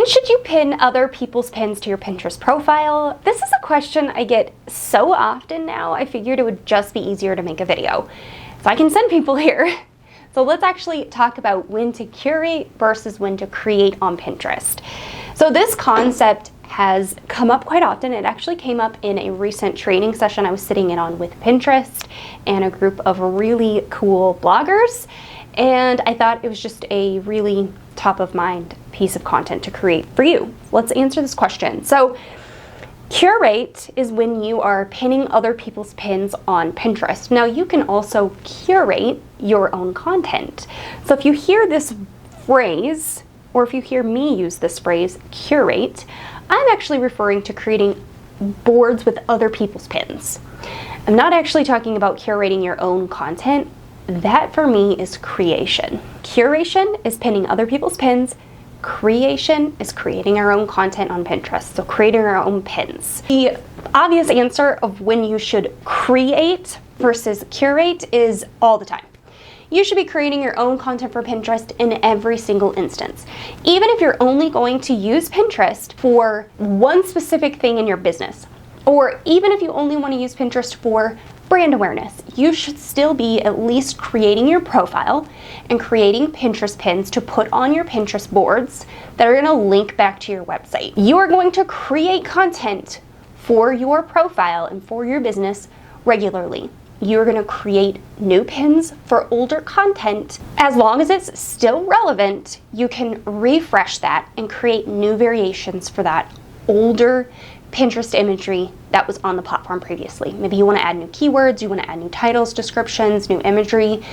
should you pin other people's pins to your Pinterest profile? This is a question I get so often now, I figured it would just be easier to make a video. So I can send people here. So let's actually talk about when to curate versus when to create on Pinterest. So this concept has come up quite often. It actually came up in a recent training session I was sitting in on with Pinterest and a group of really cool bloggers. And I thought it was just a really top of mind piece of content to create for you. Let's answer this question. So curate is when you are pinning other people's pins on Pinterest. Now you can also curate your own content. So if you hear this phrase, or if you hear me use this phrase, curate, I'm actually referring to creating boards with other people's pins. I'm not actually talking about curating your own content. That for me is creation. Curation is pinning other people's pins. Creation is creating our own content on Pinterest, so creating our own pins. The obvious answer of when you should create versus curate is all the time. You should be creating your own content for Pinterest in every single instance. Even if you're only going to use Pinterest for one specific thing in your business, or even if you only want to use Pinterest for brand awareness, you should still be at least creating your profile and creating Pinterest pins to put on your Pinterest boards that are going to link back to your website. You are going to create content for your profile and for your business regularly. You're going to create new pins for older content. As long as it's still relevant, you can refresh that and create new variations for that older Pinterest imagery that was on the platform previously. Maybe you want to add new keywords, you want to add new titles, descriptions, new imagery.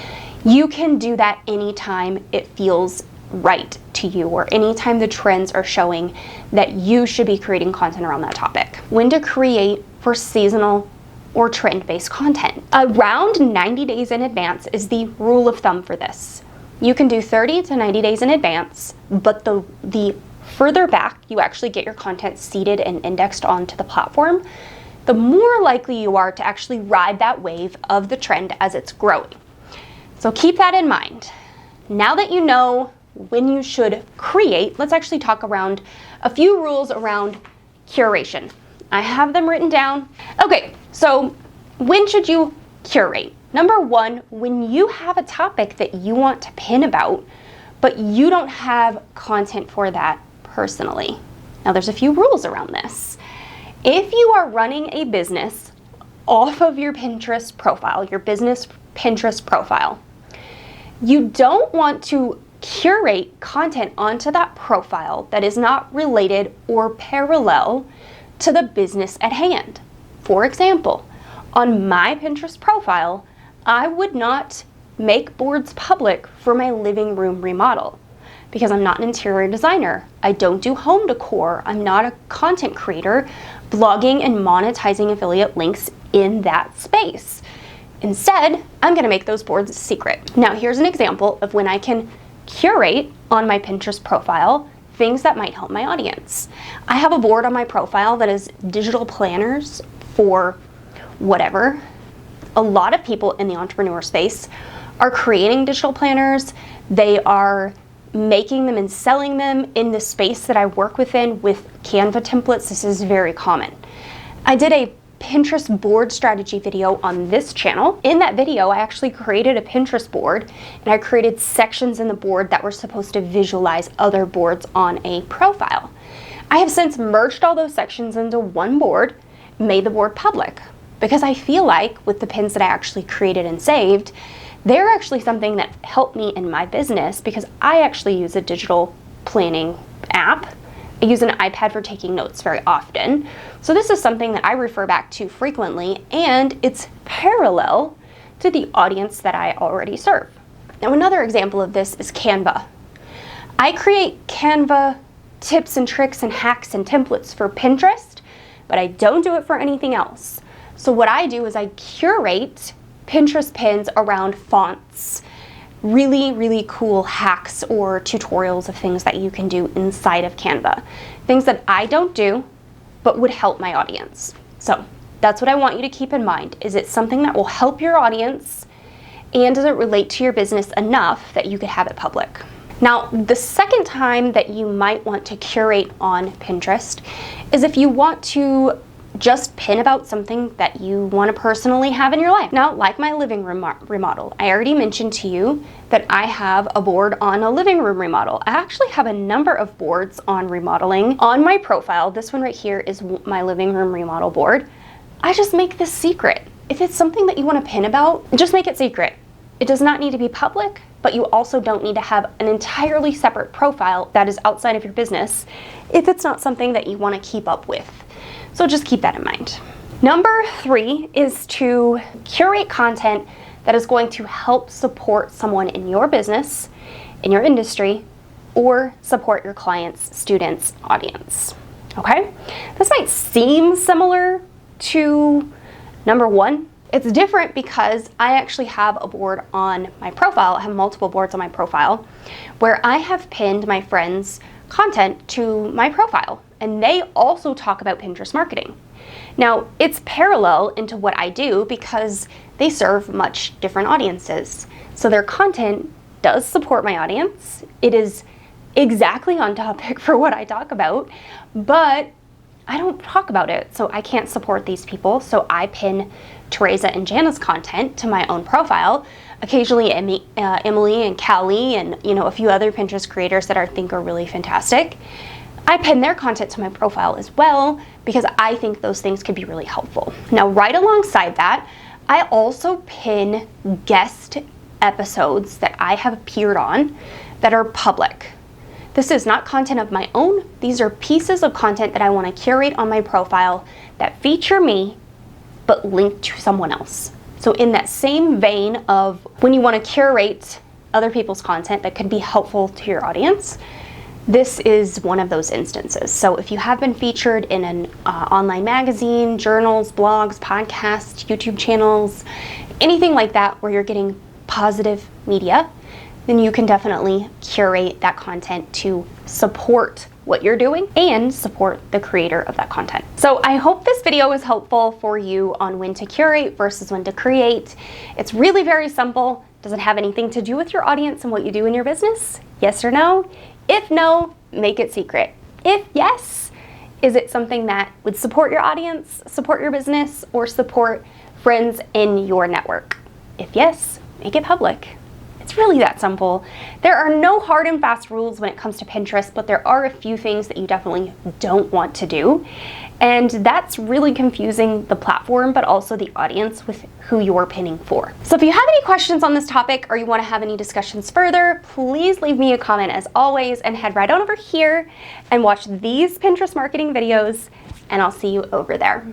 You can do that anytime it feels right to you, or anytime the trends are showing that you should be creating content around that topic. When to create for seasonal or trend-based content. Around 90 days in advance is the rule of thumb for this. You can do 30 to 90 days in advance, but the further back you actually get your content seeded and indexed onto the platform, the more likely you are to actually ride that wave of the trend as it's growing. So keep that in mind. Now that you know when you should create, let's actually talk around a few rules around curation. I have them written down. Okay, so when should you curate? Number one, when you have a topic that you want to pin about, but you don't have content for that personally. Now there's a few rules around this. If you are running a business off of your Pinterest profile, your business Pinterest profile, you don't want to curate content onto that profile that is not related or parallel to the business at hand. For example, on my Pinterest profile, I would not make boards public for my living room remodel because I'm not an interior designer. I don't do home decor. I'm not a content creator blogging and monetizing affiliate links in that space. Instead, I'm gonna make those boards secret. Now here's an example of when I can curate on my Pinterest profile things that might help my audience. I have a board on my profile that is digital planners for whatever. A lot of people in the entrepreneur space are creating digital planners. They are making them and selling them in the space that I work within with Canva templates. This is very common. I did a Pinterest board strategy video on this channel. In that video, I actually created a Pinterest board and I created sections in the board that were supposed to visualize other boards on a profile. I have since merged all those sections into one board, made the board public, because I feel like with the pins that I actually created and saved, they're actually something that helped me in my business because I actually use a digital planning app. I use an iPad for taking notes very often. So this is something that I refer back to frequently, and it's parallel to the audience that I already serve. Now another example of this is Canva. I create Canva tips and tricks and hacks and templates for Pinterest, but I don't do it for anything else. So what I do is I curate Pinterest pins around fonts, really cool hacks or tutorials of things that you can do inside of Canva. Things that I don't do, but would help my audience. So that's what I want you to keep in mind. Is it something that will help your audience, and does it relate to your business enough that you could have it public? Now, the second time that you might want to curate on Pinterest is if you want to just pin about something that you want to personally have in your life. Now, like my living room remodel, I already mentioned to you that I have a board on a living room remodel. I actually have a number of boards on remodeling on my profile. This one right here is my living room remodel board. I just make this secret. If it's something that you want to pin about, just make it secret. It does not need to be public, but you also don't need to have an entirely separate profile that is outside of your business if it's not something that you want to keep up with. So just keep that in mind. Number 3 is to curate content that is going to help support someone in your business, in your industry, or support your clients, students, audience. Okay? This might seem similar to number 1. It's different because I actually have a board on my profile. I have multiple boards on my profile where I have pinned my friends' content to my profile, and they also talk about Pinterest marketing. Now, it's parallel into what I do because they serve much different audiences. So their content does support my audience. It is exactly on topic for what I talk about, but I don't talk about it, so I can't support these people. So I pin Teresa and Jana's content to my own profile. Occasionally Emily and Callie and a few other Pinterest creators that I think are really fantastic. I pin their content to my profile as well because I think those things could be really helpful. Now, right alongside that, I also pin guest episodes that I have appeared on that are public. This is not content of my own. These are pieces of content that I want to curate on my profile that feature me but link to someone else. So in that same vein of when you want to curate other people's content that could be helpful to your audience, this is one of those instances. So if you have been featured in an online magazine, journals, blogs, podcasts, YouTube channels, anything like that where you're getting positive media, then you can definitely curate that content to support what you're doing and support the creator of that content. So I hope this video was helpful for you on when to curate versus when to create. It's really very simple. Does it have anything to do with your audience and what you do in your business? Yes or no? If no, make it secret. If yes, is it something that would support your audience, support your business, or support friends in your network? If yes, make it public. It's really that simple. There are no hard and fast rules when it comes to Pinterest, but there are a few things that you definitely don't want to do. And that's really confusing the platform, but also the audience with who you're pinning for. So if you have any questions on this topic or you want to have any discussions further, please leave me a comment as always and head right on over here and watch these Pinterest marketing videos, and I'll see you over there.